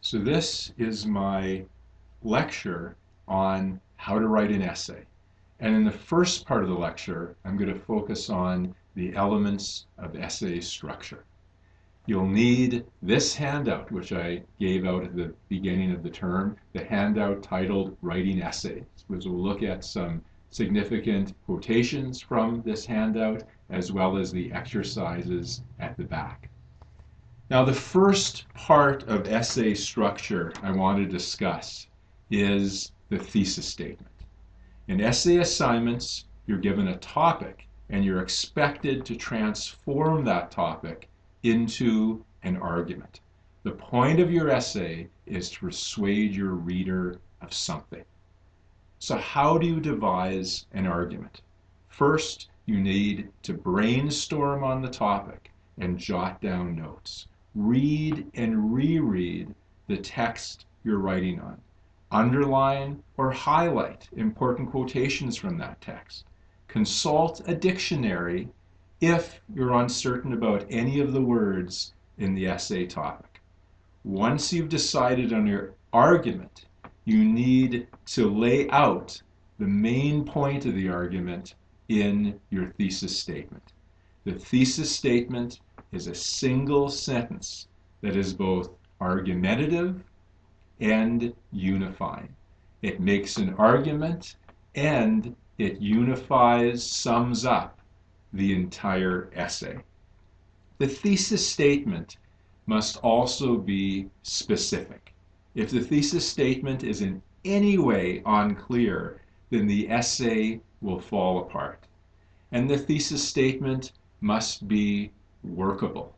So this is my lecture on how to write an essay. And in the first part of the lecture, I'm going to focus on the elements of essay structure. You'll need this handout, which I gave out at the beginning of the term, the handout titled Writing Essays, which will look at some significant quotations from this handout, as well as the exercises at the back. Now, the first part of essay structure I want to discuss is the thesis statement. In essay assignments, you're given a topic and you're expected to transform that topic into an argument. The point of your essay is to persuade your reader of something. So how do you devise an argument? First, you need to brainstorm on the topic and jot down notes. Read and reread the text you're writing on. Underline or highlight important quotations from that text. Consult a dictionary if you're uncertain about any of the words in the essay topic. Once you've decided on your argument, you need to lay out the main point of the argument in your thesis statement. The thesis statement is a single sentence that is both argumentative and unifying. It makes an argument and it unifies, sums up the entire essay. The thesis statement must also be specific. If the thesis statement is in any way unclear, then the essay will fall apart. And the thesis statement must be workable.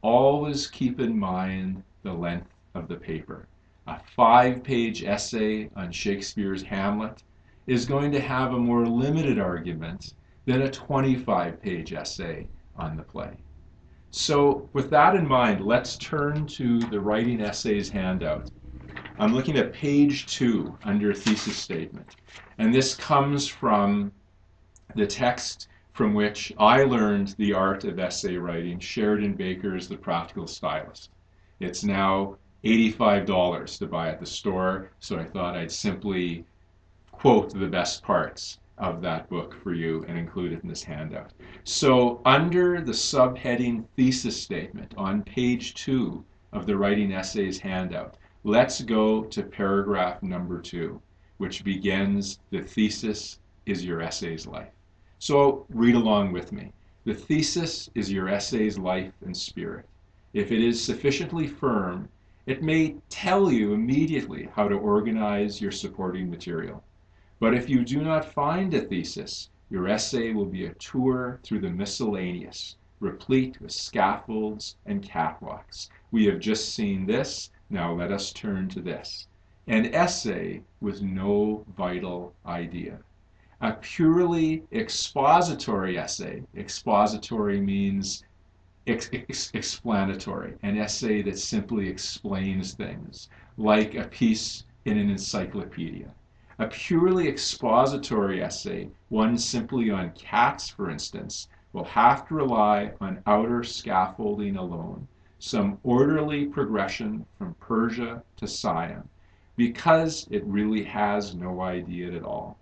Always keep in mind the length of the paper. A 5-page essay on Shakespeare's Hamlet is going to have a more limited argument than a 25-page essay on the play. So with that in mind, let's turn to the Writing Essays handout. I'm looking at page 2 under thesis statement. And this comes from the text from which I learned the art of essay writing, Sheridan Baker's The Practical Stylist. It's now $85 to buy at the store, so I thought I'd simply quote the best parts of that book for you and include it in this handout. So under the subheading thesis statement on page 2 of the Writing Essays handout, let's go to paragraph number 2, which begins, "The thesis is your essay's life." So read along with me. The thesis is your essay's life and spirit. If it is sufficiently firm, it may tell you immediately how to organize your supporting material. But if you do not find a thesis, your essay will be a tour through the miscellaneous, replete with scaffolds and catwalks. We have just seen this, now let us turn to this. An essay with no vital idea. A purely expository essay, expository means explanatory, an essay that simply explains things, like a piece in an encyclopedia. A purely expository essay, one simply on cats, for instance, will have to rely on outer scaffolding alone, some orderly progression from Persia to Siam, because it really has no idea at all.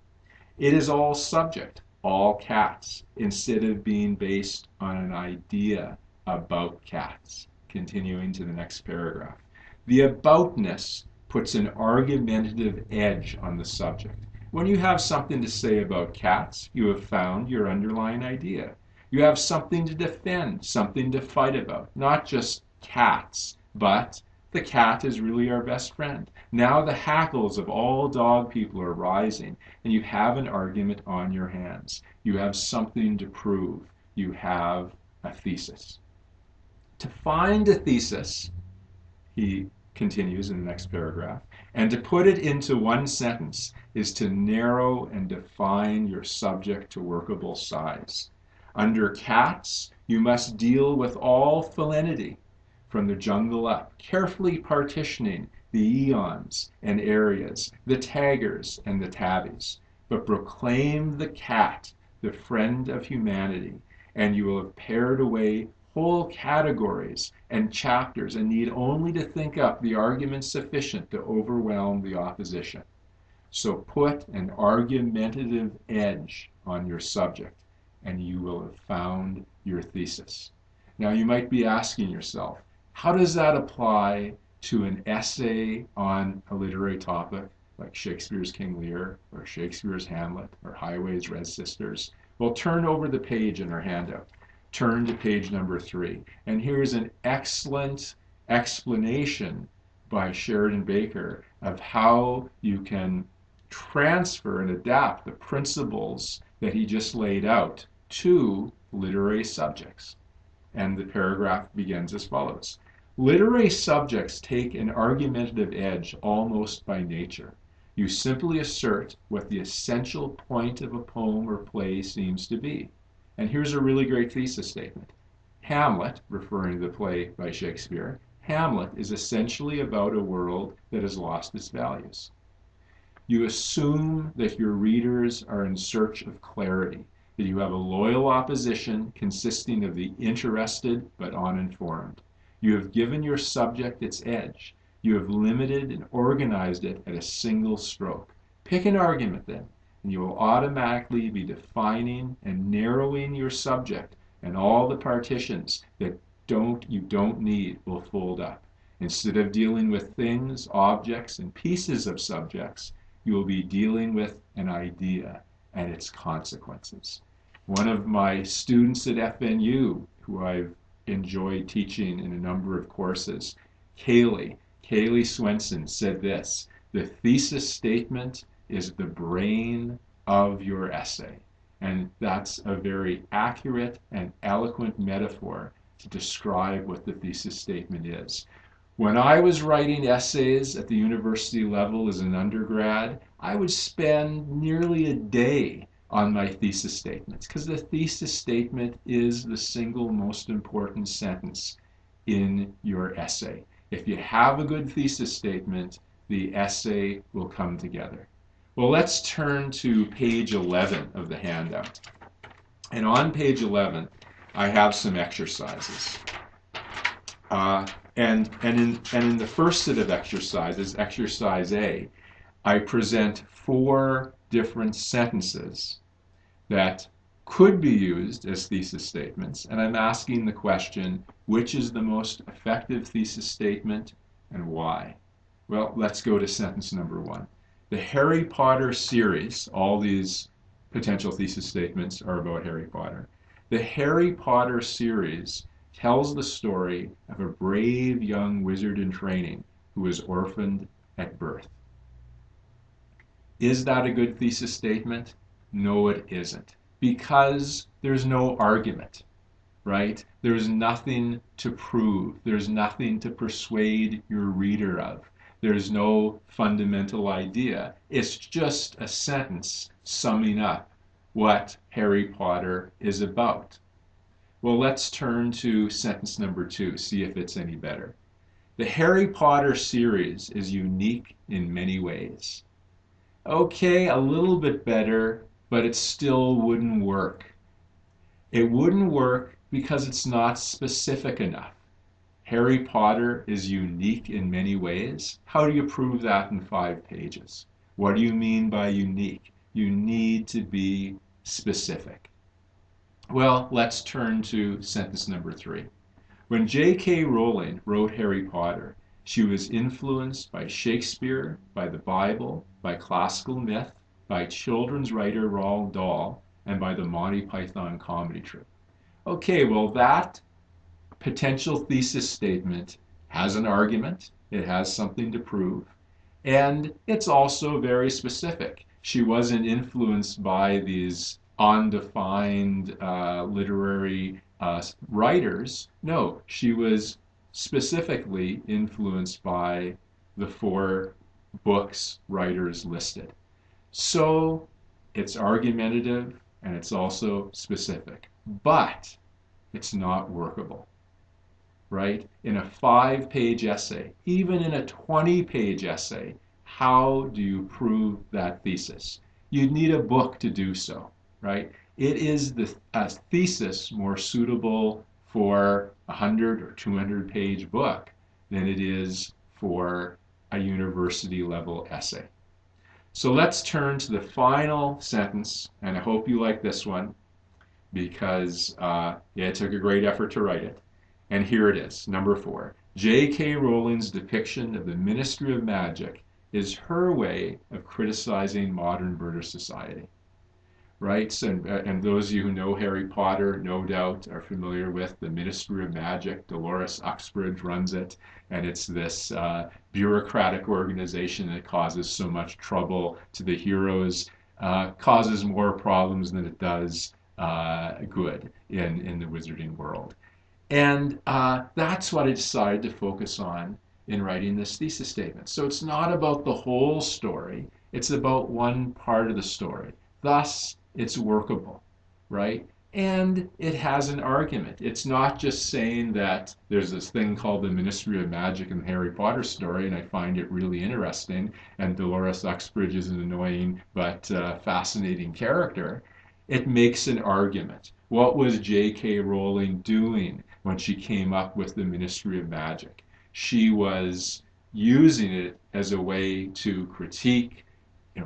It is all subject, all cats, instead of being based on an idea about cats. Continuing to the next paragraph. The aboutness puts an argumentative edge on the subject. When you have something to say about cats, you have found your underlying idea. You have something to defend, something to fight about, not just cats, but the cat is really our best friend. Now the hackles of all dog people are rising, and you have an argument on your hands. You have something to prove. You have a thesis. To find a thesis, he continues in the next paragraph, and to put it into one sentence is to narrow and define your subject to workable size. Under cats, you must deal with all felinity from the jungle up, carefully partitioning the eons and areas, the taggers and the tabbies. But proclaim the cat the friend of humanity, and you will have pared away whole categories and chapters and need only to think up the arguments sufficient to overwhelm the opposition. So put an argumentative edge on your subject, and you will have found your thesis. Now you might be asking yourself, how does that apply to an essay on a literary topic like Shakespeare's King Lear or Shakespeare's Hamlet or Highway's Red Sisters? Well, turn over the page in our handout. Turn to page number 3. And here's an excellent explanation by Sheridan Baker of how you can transfer and adapt the principles that he just laid out to literary subjects. And the paragraph begins as follows. Literary subjects take an argumentative edge almost by nature. You simply assert what the essential point of a poem or play seems to be. And here's a really great thesis statement. Hamlet, referring to the play by Shakespeare, Hamlet is essentially about a world that has lost its values. You assume that your readers are in search of clarity, that you have a loyal opposition consisting of the interested but uninformed. You have given your subject its edge. You have limited and organized it at a single stroke. Pick an argument then, and you will automatically be defining and narrowing your subject, and all the partitions that you don't need will fold up. Instead of dealing with things, objects, and pieces of subjects, you will be dealing with an idea and its consequences. One of my students at FNU, who I've enjoyed teaching in a number of courses, Kaylee Swenson, said this: the thesis statement is the brain of your essay. And that's a very accurate and eloquent metaphor to describe what the thesis statement is. When I was writing essays at the university level as an undergrad, I would spend nearly a day on my thesis statements, because the thesis statement is the single most important sentence in your essay. If you have a good thesis statement, the essay will come together. Well, let's turn to page 11 of the handout. And on page 11, I have some exercises. And in the first set of exercises, exercise A, I present 4 different sentences that could be used as thesis statements, and I'm asking the question, which is the most effective thesis statement and why? Well, let's go to sentence number 1. The Harry Potter series, all these potential thesis statements are about Harry Potter. The Harry Potter series tells the story of a brave young wizard in training who was orphaned at birth. Is that a good thesis statement? No, it isn't, because there's no argument, right? There's nothing to prove. There's nothing to persuade your reader of. There's no fundamental idea. It's just a sentence summing up what Harry Potter is about. Well, let's turn to sentence number 2, see if it's any better. The Harry Potter series is unique in many ways. Okay, a little bit better, but it still wouldn't work. It wouldn't work because it's not specific enough. Harry Potter is unique in many ways. How do you prove that in 5 pages? What do you mean by unique? You need to be specific. Well, let's turn to sentence number 3. When J.K. Rowling wrote Harry Potter, she was influenced by Shakespeare, by the Bible, by classical myth, by children's writer Roald Dahl, and by the Monty Python comedy troupe. Okay, well, that potential thesis statement has an argument, it has something to prove, and it's also very specific. She wasn't influenced by these undefined literary writers. No, she was specifically influenced by the 4 books writers listed. So it's argumentative and it's also specific, but it's not workable, right? In a 5-page essay, even in a 20-page essay, how do you prove that thesis? You'd need a book to do so, right? It is a thesis more suitable for a 100 or 200 page book than it is for a university level essay. So let's turn to the final sentence, and I hope you like this one because it took a great effort to write it. And here it is, number 4. J.K. Rowling's depiction of the Ministry of Magic is her way of criticizing modern British society. Right? So, and those of you who know Harry Potter, no doubt, are familiar with the Ministry of Magic. Dolores Uxbridge runs it, and it's this bureaucratic organization that causes so much trouble to the heroes, causes more problems than it does good in the wizarding world. And that's what I decided to focus on in writing this thesis statement. So it's not about the whole story, it's about one part of the story. Thus, it's workable, right? And it has an argument. It's not just saying that there's this thing called the Ministry of Magic in the Harry Potter story, and I find it really interesting, and Dolores Uxbridge is an annoying but fascinating character. It makes an argument. What was J.K. Rowling doing when she came up with the Ministry of Magic? She was using it as a way to critique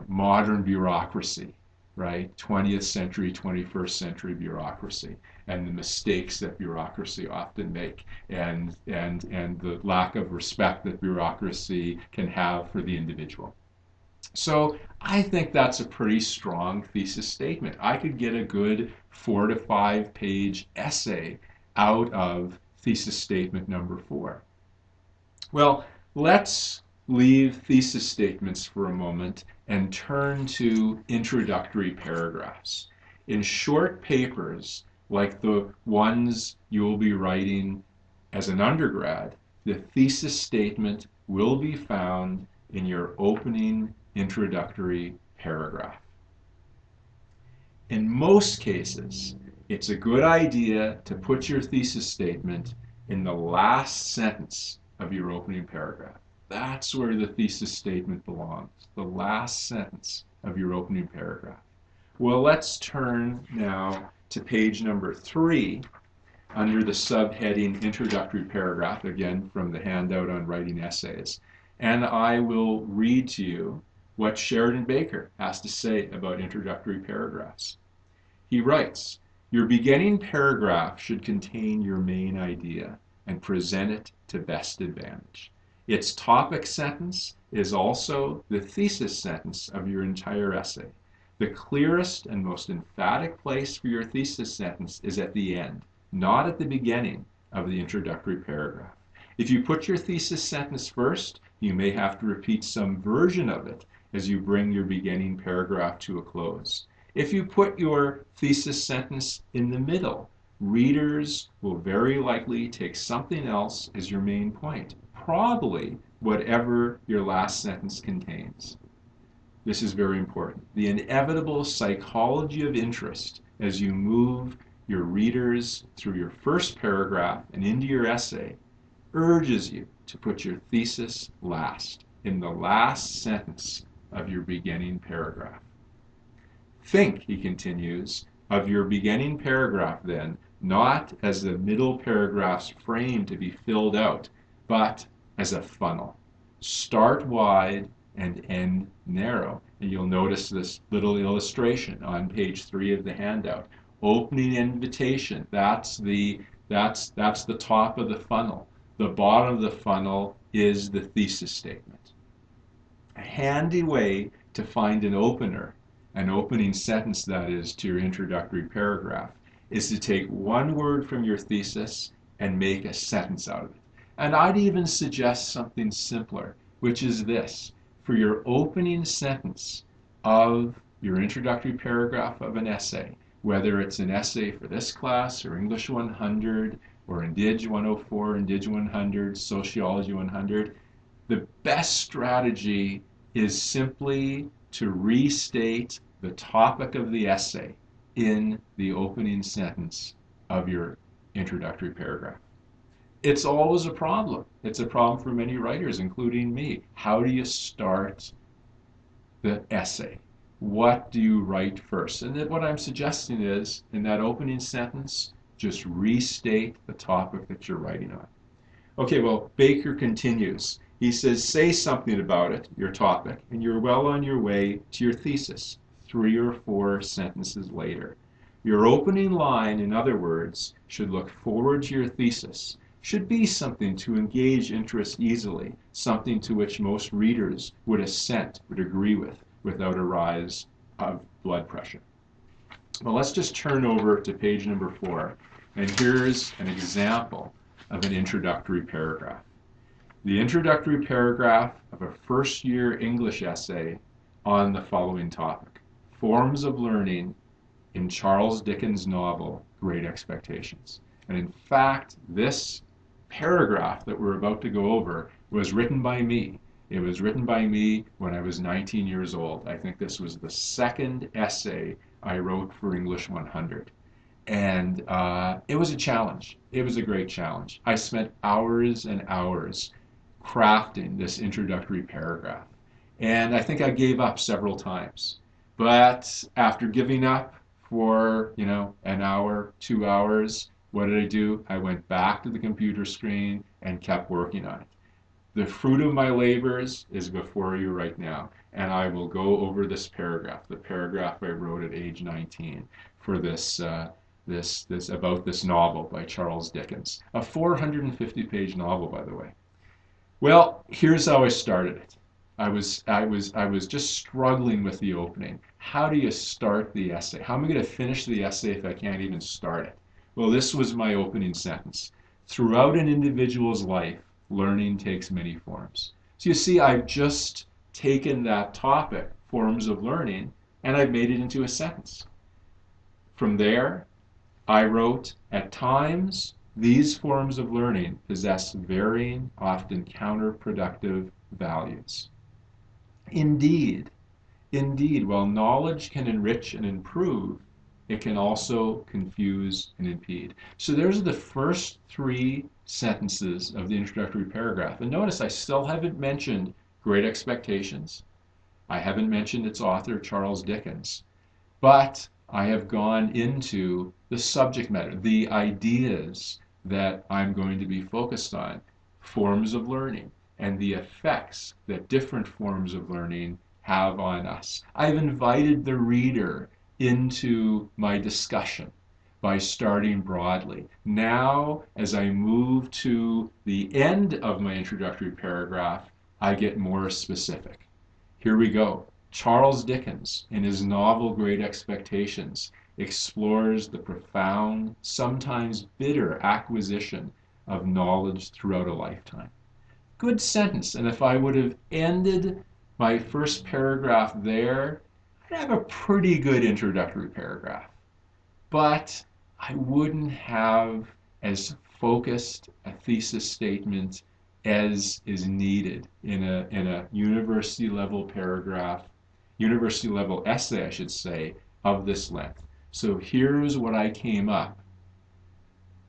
modern bureaucracy, right? 20th century, 21st century bureaucracy, and the mistakes that bureaucracy often make, and the lack of respect that bureaucracy can have for the individual. So I think that's a pretty strong thesis statement. I could get a good 4 to 5 page essay out of thesis statement number 4. Well, let's leave thesis statements for a moment and turn to introductory paragraphs. In short papers, like the ones you will be writing as an undergrad, the thesis statement will be found in your opening introductory paragraph. In most cases, it's a good idea to put your thesis statement in the last sentence of your opening paragraph. That's where the thesis statement belongs, the last sentence of your opening paragraph. Well, let's turn now to page number 3 under the subheading introductory paragraph, again from the handout on writing essays. And I will read to you what Sheridan Baker has to say about introductory paragraphs. He writes, "Your beginning paragraph should contain your main idea and present it to best advantage. Its topic sentence is also the thesis sentence of your entire essay. The clearest and most emphatic place for your thesis sentence is at the end, not at the beginning of the introductory paragraph. If you put your thesis sentence first, you may have to repeat some version of it as you bring your beginning paragraph to a close. If you put your thesis sentence in the middle, readers will very likely take something else as your main point, probably whatever your last sentence contains." This is very important. The inevitable psychology of interest as you move your readers through your first paragraph and into your essay urges you to put your thesis last, in the last sentence of your beginning paragraph. Think, he continues, of your beginning paragraph then, not as the middle paragraph's frame to be filled out, but as a funnel. Start wide and end narrow. And you'll notice this little illustration on page 3 of the handout. Opening invitation, that's the top of the funnel. The bottom of the funnel is the thesis statement. A handy way to find an opening sentence that is to your introductory paragraph, is to take one word from your thesis and make a sentence out of it. And I'd even suggest something simpler, which is this. For your opening sentence of your introductory paragraph of an essay, whether it's an essay for this class or English 100 or Indig 104, Indig 100, Sociology 100, the best strategy is simply to restate the topic of the essay in the opening sentence of your introductory paragraph. It's always a problem. It's a problem for many writers, including me. How do you start the essay? What do you write first? And then what I'm suggesting is, in that opening sentence, Just restate the topic that you're writing on. Okay, well, Baker continues. He says, say something about it, your topic, and you're well on your way to your thesis, 3 or 4 sentences later. Your opening line, in other words, should look forward to your thesis, should be something to engage interest easily, something to which most readers would assent, would agree with, without a rise of blood pressure. Well, let's just turn over to page number 4, and here's an example of an introductory paragraph. The introductory paragraph of a first-year English essay on the following topic: forms of learning in Charles Dickens' novel, Great Expectations. And in fact, this paragraph that we're about to go over was written by me. It was written by me when I was 19 years old. I think this was the second essay I wrote for English 100. And it was a challenge. It was a great challenge. I spent hours and hours crafting this introductory paragraph. And I think I gave up several times. But after giving up for, an hour, 2 hours, what did I do? I went back to the computer screen and kept working on it. The fruit of my labors is before you right now. And I will go over this paragraph, the paragraph I wrote at age 19 for this about this novel by Charles Dickens. A 450-page novel, by the way. Well, here's how I started it. I was just struggling with the opening. How do you start the essay? How am I going to finish the essay if I can't even start it? Well, this was my opening sentence. Throughout an individual's life, learning takes many forms. So you see, I've just taken that topic, forms of learning, and I've made it into a sentence. From there, I wrote, at times, these forms of learning possess varying, often counterproductive values. Indeed, while knowledge can enrich and improve, it can also confuse and impede. So there's the first 3 sentences of the introductory paragraph. And notice I still haven't mentioned Great Expectations. I haven't mentioned its author, Charles Dickens. But I have gone into the subject matter, the ideas that I'm going to be focused on, forms of learning, and the effects that different forms of learning have on us. I've invited the reader into my discussion by starting broadly. Now, as I move to the end of my introductory paragraph, I get more specific. Here we go. Charles Dickens, in his novel Great Expectations, explores the profound, sometimes bitter acquisition of knowledge throughout a lifetime. Good sentence, and if I would have ended my first paragraph there, I'd have a pretty good introductory paragraph. But I wouldn't have as focused a thesis statement as is needed in a university level paragraph, university level essay, I should say, of this length. So here's what I came up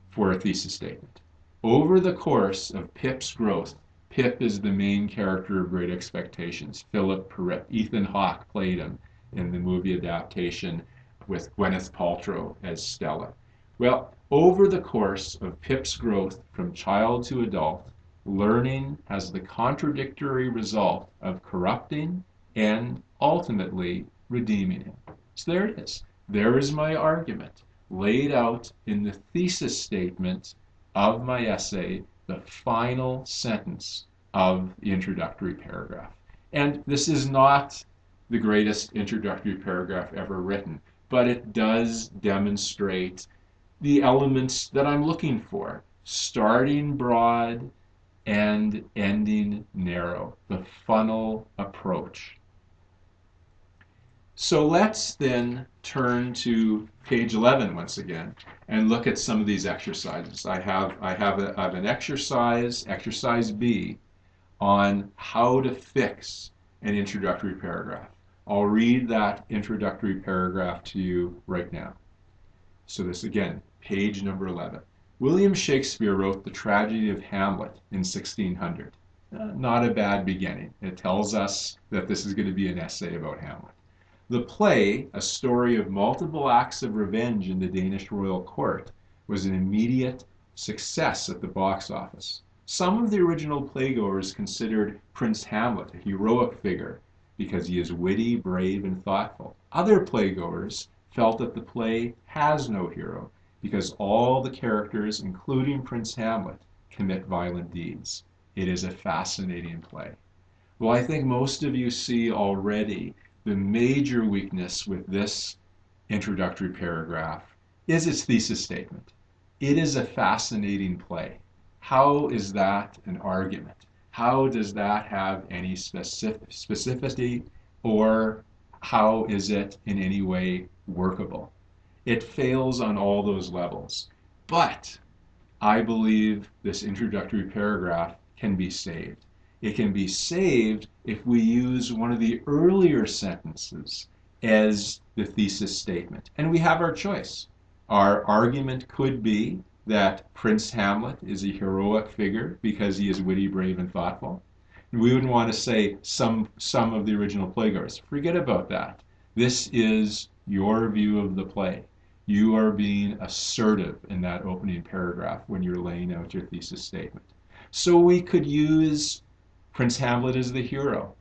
for a thesis statement. Over the course of Pip's growth, Pip is the main character of Great Expectations. Philip Perrip. Ethan Hawke played him in the movie adaptation with Gwyneth Paltrow as Stella. Well, over the course of Pip's growth from child to adult, learning has the contradictory result of corrupting and ultimately redeeming him. So there it is. There is my argument laid out in the thesis statement of my essay, the final sentence of the introductory paragraph. And this is not the greatest introductory paragraph ever written, but it does demonstrate the elements that I'm looking for, starting broad and ending narrow, the funnel approach. So let's then turn to page 11 once again and look at some of these exercises. I have an exercise, exercise B, on how to fix an introductory paragraph. I'll read that introductory paragraph to you right now. So this again, page number 11. William Shakespeare wrote the tragedy of Hamlet in 1600. Not a bad beginning. It tells us that this is going to be an essay about Hamlet. The play, a story of multiple acts of revenge in the Danish royal court, was an immediate success at the box office. Some of the original playgoers considered Prince Hamlet a heroic figure because he is witty, brave, and thoughtful. Other playgoers felt that the play has no hero because all the characters, including Prince Hamlet, commit violent deeds. It is a fascinating play. Well, I think most of you see already the major weakness with this introductory paragraph is its thesis statement. It is a fascinating play. How is that an argument? How does that have any specificity, or how is it in any way workable? It fails on all those levels. But I believe this introductory paragraph can be saved. It can be saved if we use one of the earlier sentences as the thesis statement. And we have our choice. Our argument could be that Prince Hamlet is a heroic figure because he is witty, brave, and thoughtful. And we wouldn't want to say some of the original playgoers. Forget about that. This is your view of the play. You are being assertive in that opening paragraph when you're laying out your thesis statement. So we could use Prince Hamlet as the hero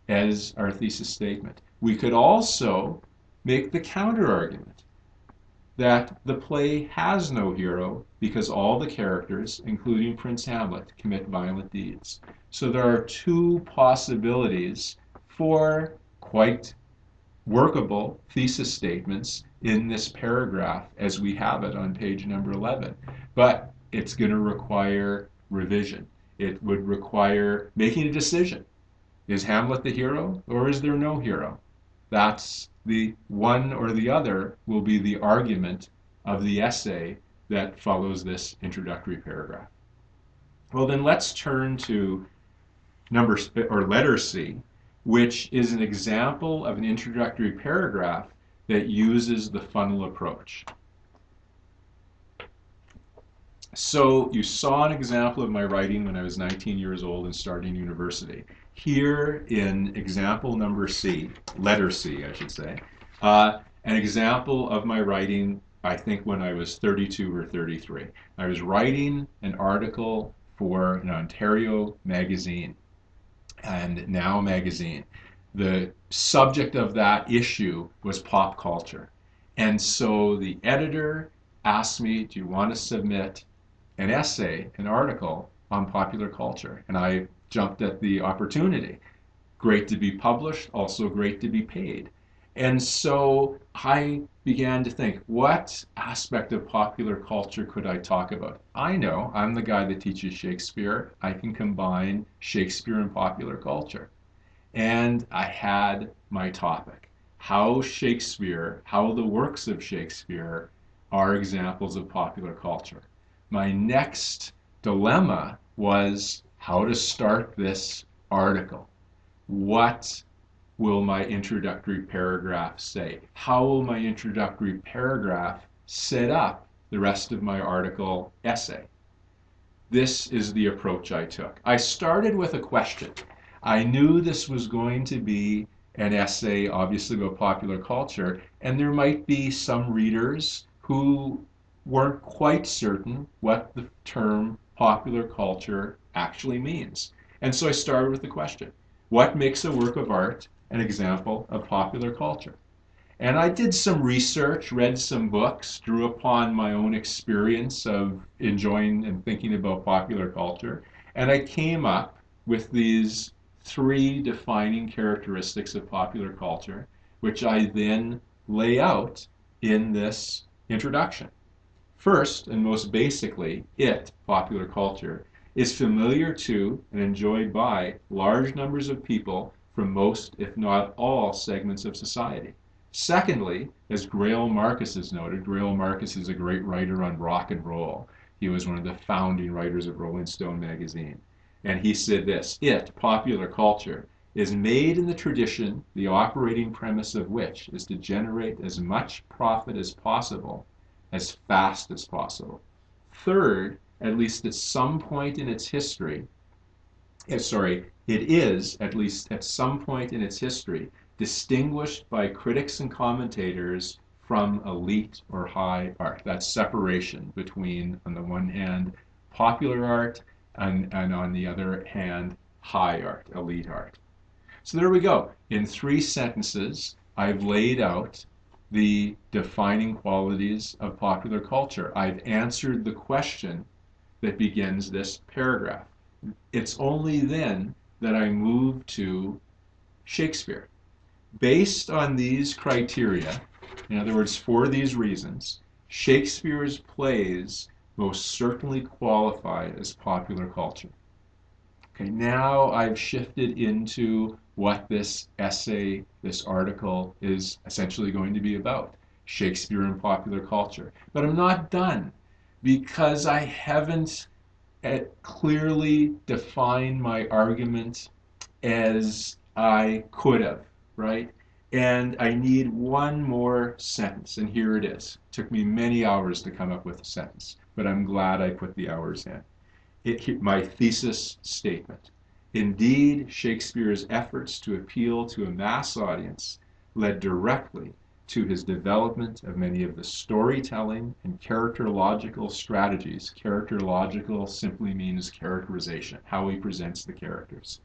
as our thesis statement. We could also make the counter argument that the play has no hero because all the characters, including Prince Hamlet, commit violent deeds. So there are two possibilities for quite workable thesis statements in this paragraph as we have it on page number 11. But it's going to require revision. It would require making a decision. Is Hamlet the hero or is there no hero? That's the one or the other will be the argument of the essay that follows this introductory paragraph. Well, then let's turn to letter C, which is an example of an introductory paragraph that uses the funnel approach. So you saw an example of my writing when I was 19 years old and starting university. Here in example number C, letter C, I should say, an example of my writing, I think when I was 32 or 33. I was writing an article for an Ontario magazine, and Now magazine. The subject of that issue was pop culture. And so the editor asked me, do you want to submit an essay, an article on popular culture? And I jumped at the opportunity. Great to be published, also great to be paid. And so I began to think, what aspect of popular culture could I talk about? I know I'm the guy that teaches Shakespeare. I can combine Shakespeare and popular culture. And I had my topic, how the works of Shakespeare are examples of popular culture. My next dilemma was how to start this article. What will my introductory paragraph say? How will my introductory paragraph set up the rest of my article essay? This is the approach I took. I started with a question. I knew this was going to be an essay, obviously, about popular culture, and there might be some readers who weren't quite certain what the term popular culture actually means. And so I started with the question, what makes a work of art an example of popular culture? And I did some research, read some books, drew upon my own experience of enjoying and thinking about popular culture, and I came up with these 3 defining characteristics of popular culture, which I then lay out in this introduction. First, and most basically, popular culture, is familiar to and enjoyed by large numbers of people from most, if not all, segments of society. Secondly, as Greil Marcus has noted, Greil Marcus is a great writer on rock and roll. He was one of the founding writers of Rolling Stone magazine. And he said this, popular culture, is made in the tradition, the operating premise of which is to generate as much profit as possible, as fast as possible. Third, at least at some point in its history, it is, at least at some point in its history, distinguished by critics and commentators from elite or high art. That separation between, on the one hand, popular art and on the other hand, high art, elite art. So there we go. In 3 sentences, I've laid out the defining qualities of popular culture. I've answered the question that begins this paragraph. It's only then that I move to Shakespeare. Based on these criteria, in other words, for these reasons, Shakespeare's plays most certainly qualify as popular culture. Okay, now I've shifted into what this essay, this article, is essentially going to be about. Shakespeare and popular culture. But I'm not done, because I haven't clearly defined my argument as I could have, right? And I need one more sentence, and here it is. It took me many hours to come up with a sentence, but I'm glad I put the hours in. My thesis statement. Indeed, Shakespeare's efforts to appeal to a mass audience led directly to his development of many of the storytelling and characterological strategies. Characterological simply means characterization, how he presents the characters.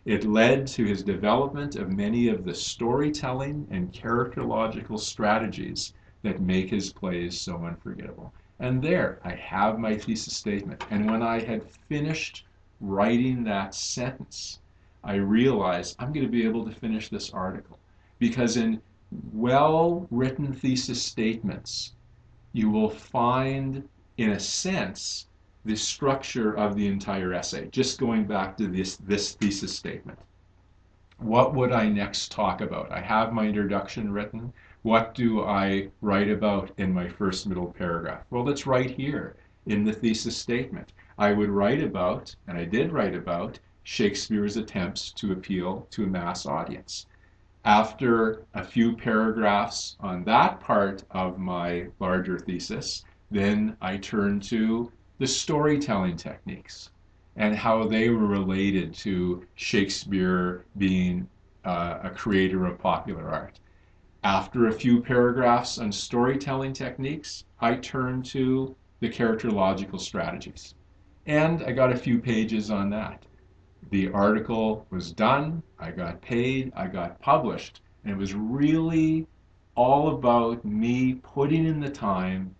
It led to his development of many of the storytelling and characterological strategies that make his plays so unforgettable. And there, I have my thesis statement. And when I had finished writing that sentence, I realized I'm going to be able to finish this article. Because in well-written thesis statements, you will find, in a sense, the structure of the entire essay. Just going back to this thesis statement. What would I next talk about? I have my introduction written. What do I write about in my first middle paragraph? Well, it's right here in the thesis statement. I would write about, and I did write about, Shakespeare's attempts to appeal to a mass audience. After a few paragraphs on that part of my larger thesis, then I turned to the storytelling techniques and how they were related to Shakespeare being a creator of popular art. After a few paragraphs on storytelling techniques, I turned to the characterological strategies. And I got a few pages on that. The article was done, I got paid, I got published, and it was really all about me putting in the time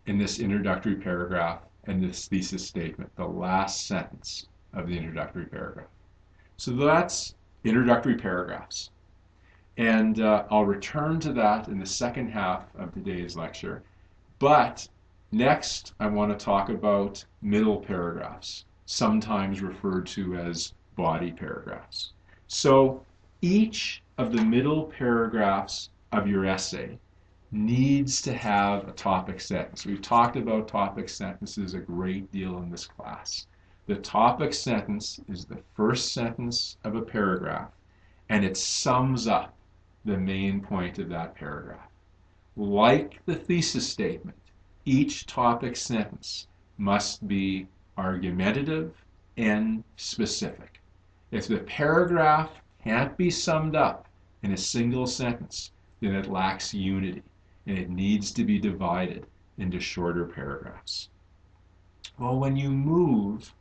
in this introductory paragraph and this thesis statement, the last sentence of the introductory paragraph. So that's introductory paragraphs. And I'll return to that in the second half of today's lecture. But next, I want to talk about middle paragraphs, sometimes referred to as body paragraphs. So each of the middle paragraphs of your essay needs to have a topic sentence. We've talked about topic sentences a great deal in this class. The topic sentence is the first sentence of a paragraph, and it sums up the main point of that paragraph. Like the thesis statement, each topic sentence must be argumentative and specific. If the paragraph can't be summed up in a single sentence, then it lacks unity, and it needs to be divided into shorter paragraphs. Well, when you move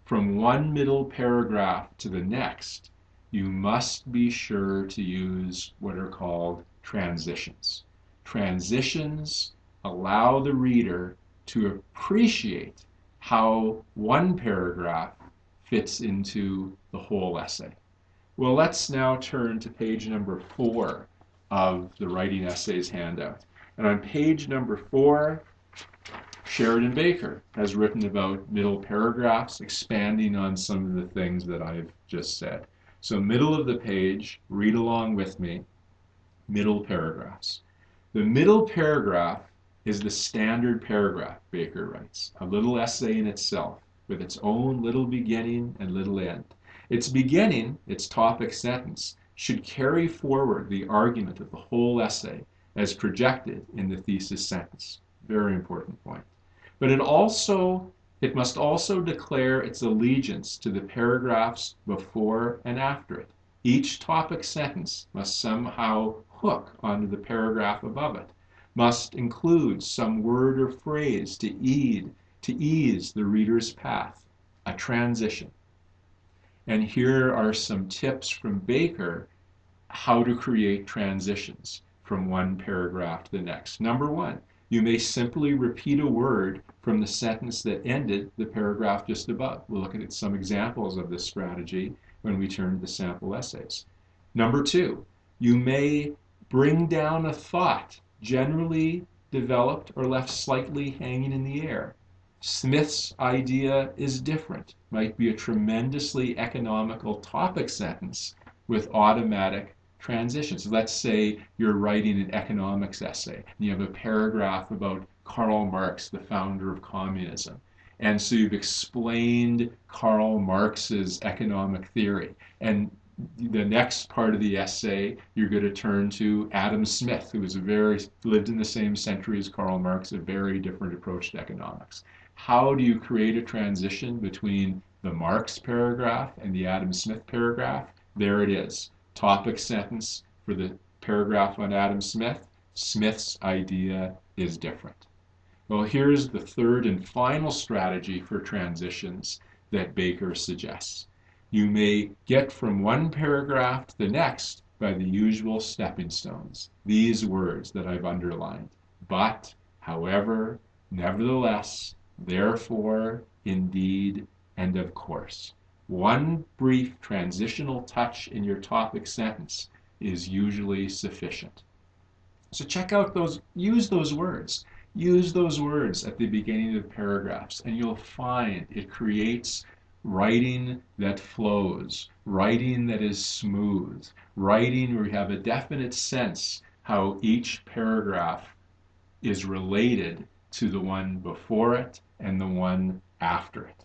from one middle paragraph to the next, you must be sure to use what are called transitions. Transitions allow the reader to appreciate how one paragraph fits into the whole essay. Well, let's now turn to page number 4 of the Writing Essays handout. And on page number 4, Sheridan Baker has written about middle paragraphs, expanding on some of the things that I've just said. So middle of the page, read along with me, middle paragraphs. The middle paragraph is the standard paragraph, Baker writes, a little essay in itself, with its own little beginning and little end. Its beginning, its topic sentence, should carry forward the argument of the whole essay as projected in the thesis sentence. Very important point. But it must also declare its allegiance to the paragraphs before and after it. Each topic sentence must somehow hook onto the paragraph above it, must include some word or phrase to ease the reader's path, a transition. And here are some tips from Baker how to create transitions from one paragraph to the next. Number one, you may simply repeat a word from the sentence that ended the paragraph just above. We'll look at some examples of this strategy when we turn to the sample essays. Number two, you may bring down a thought generally developed or left slightly hanging in the air. Smith's idea is different. Might be a tremendously economical topic sentence with automatic transitions. Let's say you're writing an economics essay and you have a paragraph about Karl Marx, the founder of communism. And so you've explained Karl Marx's economic theory. And the next part of the essay, you're going to turn to Adam Smith, who lived in the same century as Karl Marx, a very different approach to economics. How do you create a transition between the Marx paragraph and the Adam Smith paragraph? There it is. Topic sentence for the paragraph on Adam Smith. Smith's idea is different. Well, here's the third and final strategy for transitions that Baker suggests. You may get from one paragraph to the next by the usual stepping stones, these words that I've underlined. But, however, nevertheless, therefore, indeed, and of course. One brief transitional touch in your topic sentence is usually sufficient. So check out use those words. Use those words at the beginning of the paragraphs, and you'll find it creates writing that flows, writing that is smooth, writing where you have a definite sense how each paragraph is related to the one before it and the one after it.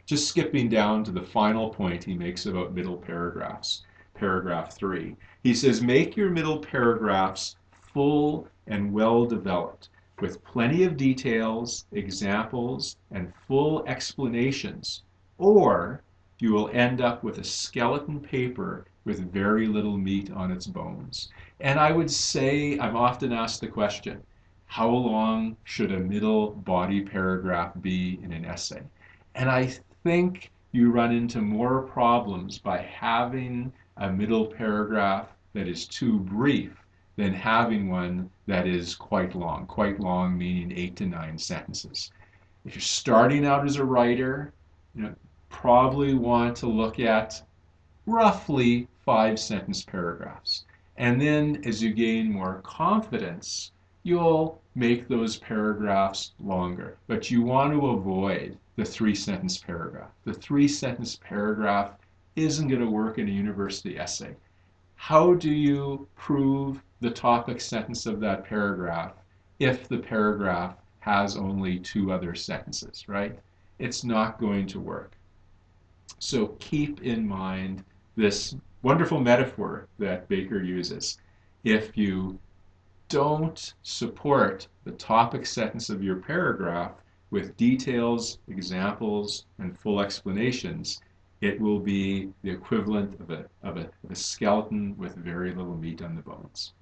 Just skipping down to the final point he makes about middle paragraphs, paragraph 3. He says, make your middle paragraphs full and well developed, with plenty of details, examples, and full explanations, or you will end up with a skeleton paper with very little meat on its bones. And I would say, I'm often asked the question, how long should a middle body paragraph be in an essay? And I think you run into more problems by having a middle paragraph that is too brief than having one that is quite long meaning 8 to 9 sentences. If you're starting out as a writer, probably want to look at roughly 5-sentence paragraphs. And then as you gain more confidence, you'll make those paragraphs longer. But you want to avoid the 3-sentence paragraph. The 3-sentence paragraph isn't going to work in a university essay. How do you prove the topic sentence of that paragraph if the paragraph has only 2 other sentences, right? It's not going to work. So keep in mind this wonderful metaphor that Baker uses. If you don't support the topic sentence of your paragraph with details, examples, and full explanations, it will be the equivalent of a skeleton with very little meat on the bones.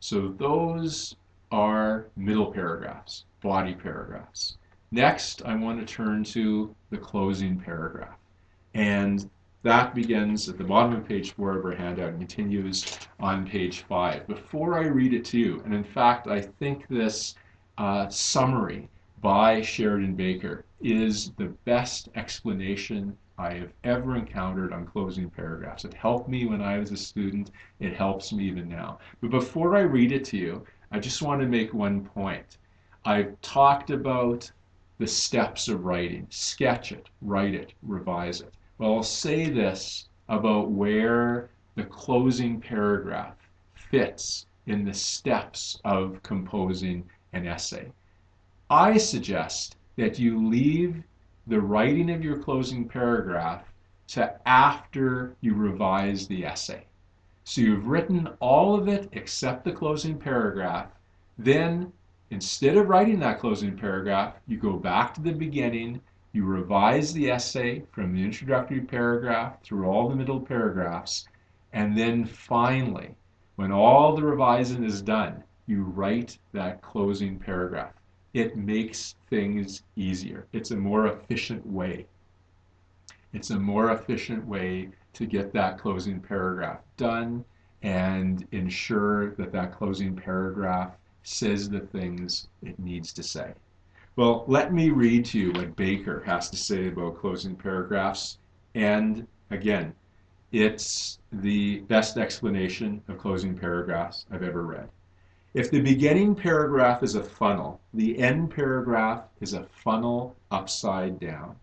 So those are middle paragraphs, body paragraphs. Next, I want to turn to the closing paragraph. And that begins at the bottom of page 4 of our handout and continues on page 5. Before I read it to you, and in fact, I think this summary by Sheridan Baker is the best explanation I have ever encountered on closing paragraphs. It helped me when I was a student. It helps me even now. But before I read it to you, I just want to make one point. I've talked about the steps of writing. Sketch it, write it, revise it. Well, I'll say this about where the closing paragraph fits in the steps of composing an essay. I suggest that you leave the writing of your closing paragraph to after you revise the essay. So you've written all of it except the closing paragraph. Then, instead of writing that closing paragraph, you go back to the beginning, you revise the essay from the introductory paragraph through all the middle paragraphs, and then finally, when all the revising is done, you write that closing paragraph. It makes things easier. It's a more efficient way. It's a more efficient way to get that closing paragraph done and ensure that that closing paragraph says the things it needs to say. Well, let me read to you what Baker has to say about closing paragraphs. And again, it's the best explanation of closing paragraphs I've ever read. If the beginning paragraph is a funnel, the end paragraph is a funnel upside down.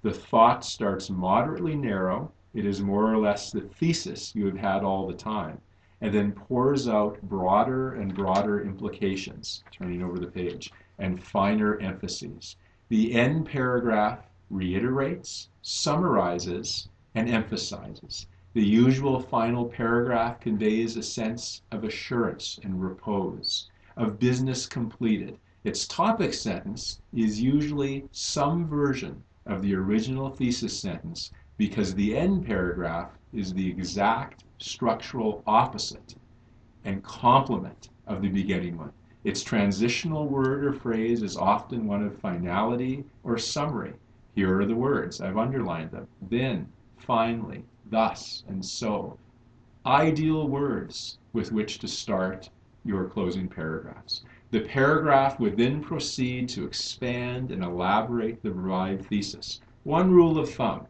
The thought starts moderately narrow. It is more or less the thesis you have had all the time, and then pours out broader and broader implications, turning over the page, and finer emphases. The end paragraph reiterates, summarizes, and emphasizes. The usual final paragraph conveys a sense of assurance and repose, of business completed. Its topic sentence is usually some version of the original thesis sentence because the end paragraph is the exact structural opposite and complement of the beginning one. Its transitional word or phrase is often one of finality or summary. Here are the words. I've underlined them. Then, finally, thus, and so. Ideal words with which to start your closing paragraphs. The paragraph would then proceed to expand and elaborate the revived thesis. One rule of thumb: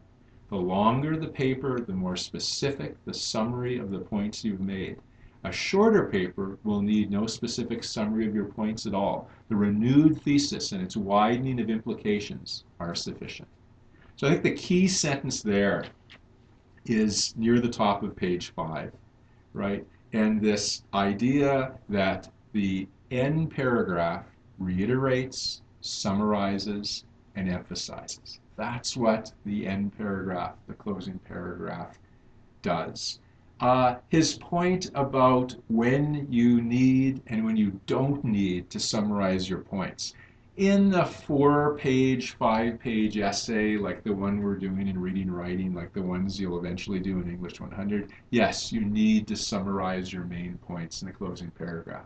the longer the paper, the more specific the summary of the points you've made. A shorter paper will need no specific summary of your points at all. The renewed thesis and its widening of implications are sufficient. So I think the key sentence there is near the top of page 5, right? And this idea that the end paragraph reiterates, summarizes, and emphasizes. That's what the end paragraph, the closing paragraph, does. His point about when you need and when you don't need to summarize your points. In a 4-page, 5-page essay like the one we're doing in reading and writing, like the ones you'll eventually do in English 100, yes, you need to summarize your main points in the closing paragraph.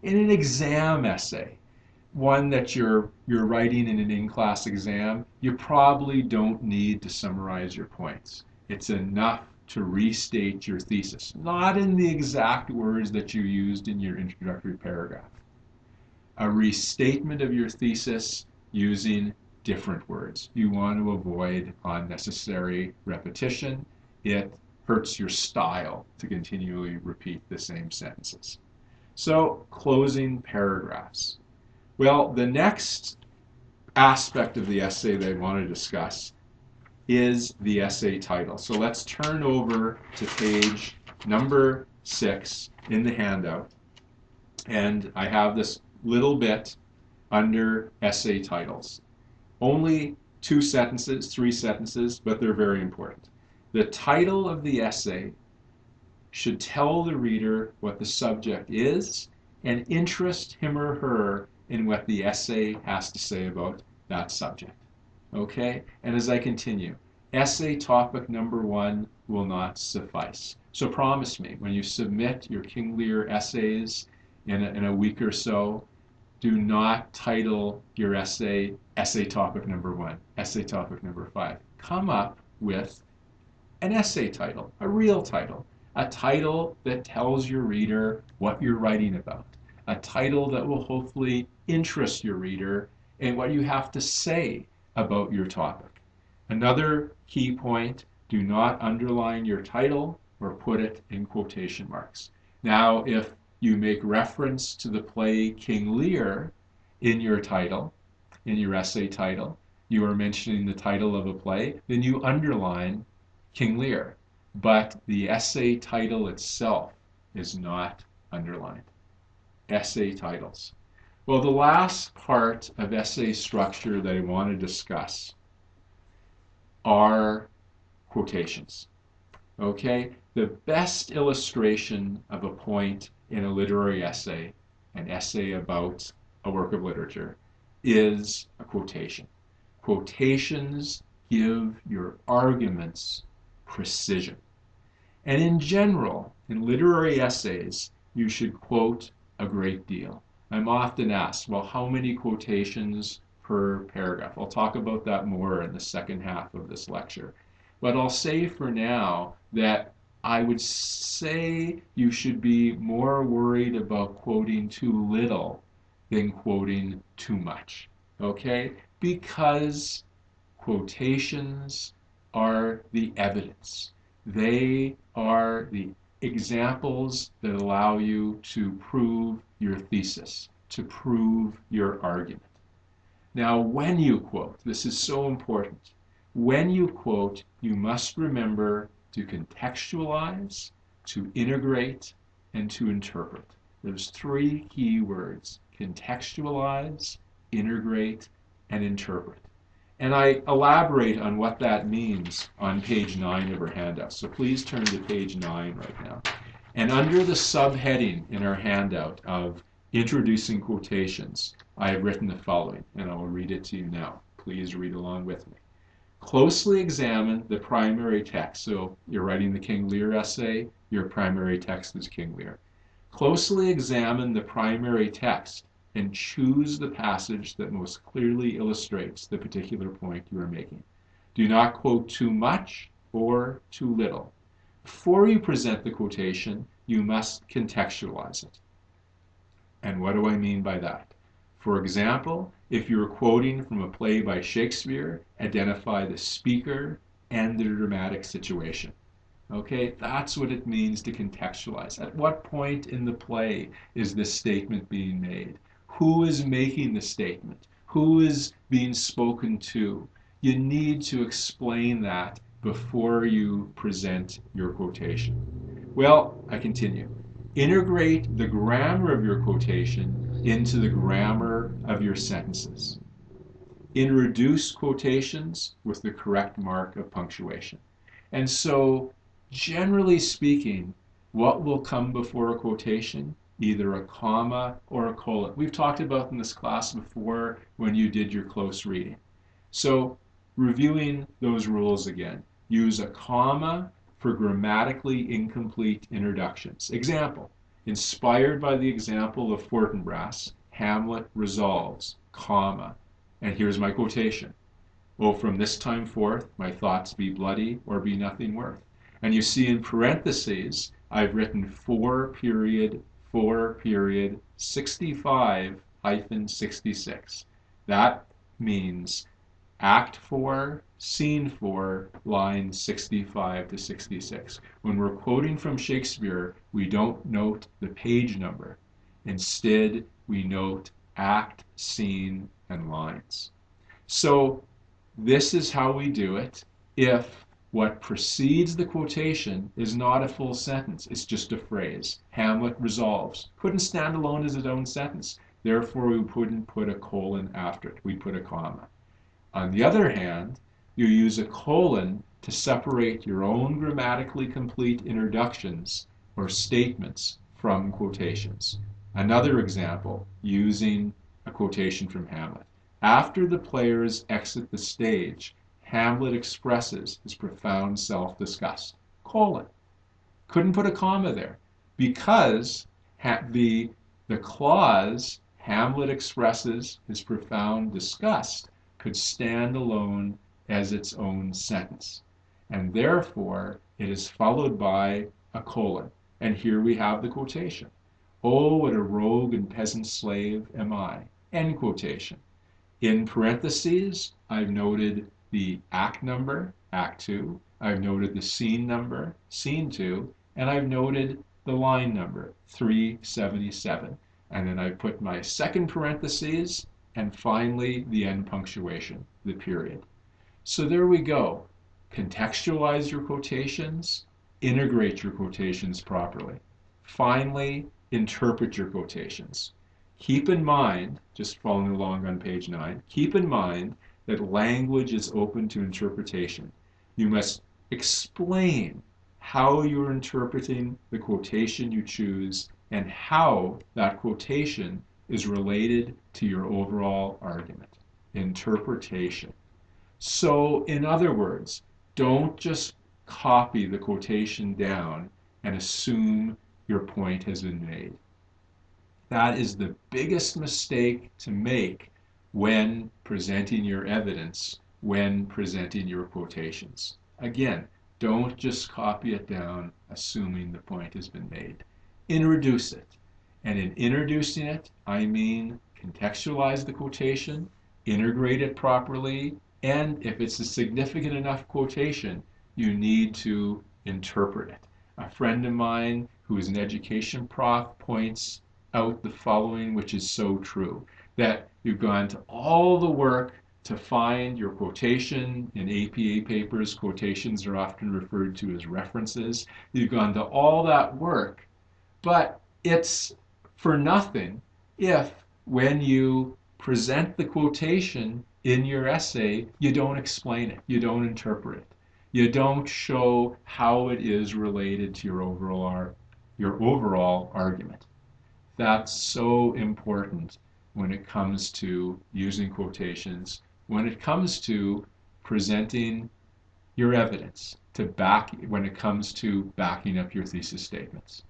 In an exam essay, one that you're writing in an in-class exam, you probably don't need to summarize your points. It's enough to restate your thesis, not in the exact words that you used in your introductory paragraph. A restatement of your thesis using different words. You want to avoid unnecessary repetition. It hurts your style to continually repeat the same sentences. So, closing paragraphs. Well, the next aspect of the essay that I want to discuss is the essay title. So let's turn over to page number 6 in the handout. And I have this little bit under essay titles. Only 2 sentences, 3 sentences, but they're very important. The title of the essay should tell the reader what the subject is and interest him or her in what the essay has to say about that subject. Okay? And as I continue, essay topic number 1 will not suffice. So promise me, when you submit your King Lear essays in a week or so, do not title your essay topic number 1, essay topic number 5. Come up with an essay title, a real title, a title that tells your reader what you're writing about, a title that will hopefully interest your reader in what you have to say about your topic. Another key point, do not underline your title or put it in quotation marks. Now, if you make reference to the play King Lear in your title, in your essay title, you are mentioning the title of a play, then you underline King Lear. But the essay title itself is not underlined. Essay titles. Well, the last part of essay structure that I want to discuss are quotations. Okay? The best illustration of a point in a literary essay, an essay about a work of literature, is a quotation. Quotations give your arguments precision. And in general, in literary essays, you should quote a great deal. I'm often asked, well, how many quotations per paragraph? I'll talk about that more in the second half of this lecture. But I'll say for now that I would say you should be more worried about quoting too little than quoting too much. Okay? Because quotations are the evidence. They are the examples that allow you to prove your thesis, to prove your argument. Now, when you quote, this is so important. When you quote, you must remember to contextualize, to integrate, and to interpret. There's three key words: contextualize, integrate, and interpret. And I elaborate on what that means on page 9 of our handout. So please turn to page 9 right now. And under the subheading in our handout of introducing quotations, I have written the following, and I will read it to you now. Please read along with me. Closely examine the primary text. So you're writing the King Lear essay, your primary text is King Lear. Closely examine the primary text and choose the passage that most clearly illustrates the particular point you are making. Do not quote too much or too little. Before you present the quotation, you must contextualize it. And what do I mean by that? For example, if you're quoting from a play by Shakespeare, identify the speaker and the dramatic situation. Okay, that's what it means to contextualize. At what point in the play is this statement being made? Who is making the statement? Who is being spoken to? You need to explain that before you present your quotation. Well, I continue. Integrate the grammar of your quotation into the grammar of your sentences. Introduce quotations with the correct mark of punctuation. And so, generally speaking, what will come before a quotation? Either a comma or a colon. We've talked about in this class before when you did your close reading. So, reviewing those rules again. Use a comma for grammatically incomplete introductions. Example, inspired by the example of Fortinbras, Hamlet resolves, comma, and here's my quotation. Oh, from this time forth, my thoughts be bloody or be nothing worth. And you see in parentheses, I've written 4:65-66. That means Act 4, Scene 4, lines 65 to 66. When we're quoting from Shakespeare, we don't note the page number. Instead, we note act, scene, and lines. So this is how we do it if what precedes the quotation is not a full sentence. It's just a phrase. Hamlet resolves. Couldn't stand alone as its own sentence. Therefore, we wouldn't put a colon after it. We'd put a comma. On the other hand, you use a colon to separate your own grammatically complete introductions or statements from quotations. Another example, using a quotation from Hamlet. After the players exit the stage, Hamlet expresses his profound self-disgust. Colon. Couldn't put a comma there because the clause Hamlet expresses his profound disgust could stand alone as its own sentence. And therefore, it is followed by a colon. And here we have the quotation. Oh, what a rogue and peasant slave am I. End quotation. In parentheses, I've noted the act number, Act 2. I've noted the scene number, Scene 2. And I've noted the line number, 377. And then I put my second parentheses, and finally the end punctuation, the period. So there we go. Contextualize your quotations, integrate your quotations properly. Finally, interpret your quotations. Keep in mind, just following along on page 9, keep in mind that language is open to interpretation. You must explain how you're interpreting the quotation you choose and how that quotation is related to your overall argument. Interpretation. So, in other words, don't just copy the quotation down and assume your point has been made. That is the biggest mistake to make when presenting your evidence, when presenting your quotations. Again, don't just copy it down assuming the point has been made. Introduce it. And in introducing it, I mean contextualize the quotation, integrate it properly, and if it's a significant enough quotation, you need to interpret it. A friend of mine who is an education prof points out the following, which is so true, that you've gone to all the work to find your quotation. In APA papers, quotations are often referred to as references. You've gone to all that work, but it's for nothing if when you present the quotation in your essay, you don't explain it, you don't interpret it, you don't show how it is related to your overall argument. That's so important when it comes to using quotations, when it comes to presenting your evidence, when it comes to backing up your thesis statements.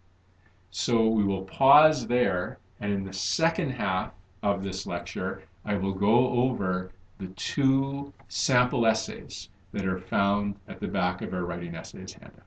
So we will pause there, and in the second half of this lecture, I will go over the 2 sample essays that are found at the back of our Writing Essays handout.